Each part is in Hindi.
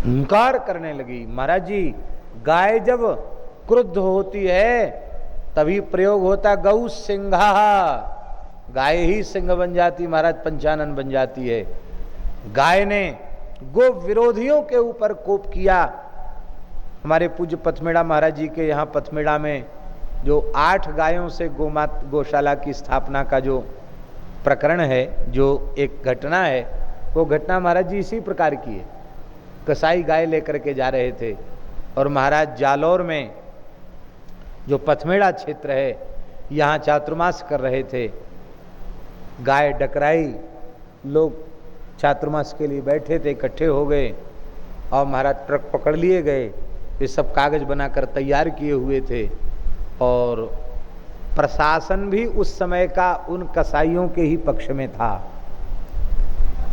हुंकार करने लगी। महाराज जी, गाय जब क्रुद्ध होती है तभी प्रयोग होता गौ सिंहा, गाय ही सिंह बन जाती महाराज, पंचानन बन जाती है। गाय ने गो विरोधियों के ऊपर कोप किया। हमारे पूज्य पथमेड़ा महाराज जी के यहाँ पथमेड़ा में जो 8 गायों से गौशाला की स्थापना का जो प्रकरण है, जो एक घटना है, वो घटना महाराज जी इसी प्रकार की है। कसाई गाय लेकर के जा रहे थे और महाराज जालौर में जो पथमेड़ा क्षेत्र है यहाँ चातुर्मास कर रहे थे। गाय डकराई, लोग चातुर्मास के लिए बैठे थे, इकट्ठे हो गए और महाराज ट्रक पकड़ लिए गए। वे सब कागज बनाकर तैयार किए हुए थे और प्रशासन भी उस समय का उन कसाईयों के ही पक्ष में था।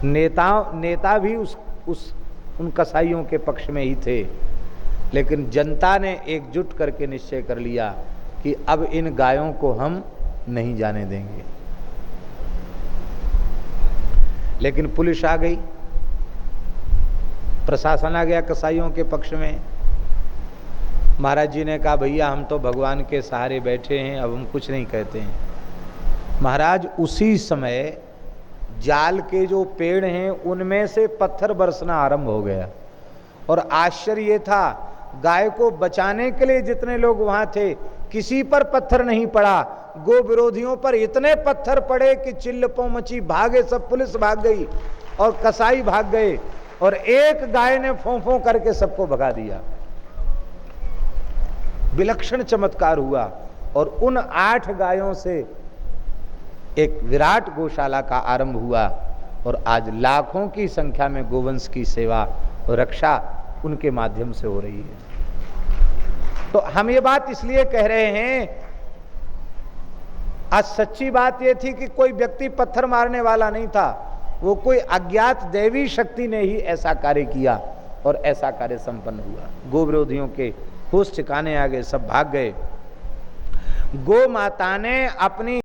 नेता भी उन कसाईयों के पक्ष में ही थे। लेकिन जनता ने एकजुट करके निश्चय कर लिया कि अब इन गायों को हम नहीं जाने देंगे। लेकिन पुलिस आ गई, प्रशासन आ गया कसाईयों के पक्ष में। महाराज जी ने कहा भैया हम तो भगवान के सहारे बैठे हैं, अब हम कुछ नहीं कहते हैं। महाराज उसी समय जाल के जो पेड़ हैं उनमें से पत्थर बरसना आरंभ हो गया। और आश्चर्य ये था, गाय को बचाने के लिए जितने लोग वहां थे किसी पर पत्थर नहीं पड़ा। गो विरोधियों पर इतने पत्थर पड़े कि चिल्लपों मची, भागे सब, पुलिस भाग गई और कसाई भाग गए और एक गाय ने फों करके सबको भगा दिया। विलक्षण चमत्कार हुआ और उन 8 गायों से एक विराट गौशाला का आरंभ हुआ और आज लाखों की संख्या में गोवंश की सेवा और रक्षा उनके माध्यम से हो रही है। तो हम ये बात इसलिए कह रहे हैं, आज सच्ची बात ये थी कि कोई व्यक्ति पत्थर मारने वाला नहीं था, वो कोई अज्ञात दैवी शक्ति ने ही ऐसा कार्य किया और ऐसा कार्य संपन्न हुआ। गो विरोधियों के होश ठिकाने आ गए, सब भाग गए। गो माता ने अपनी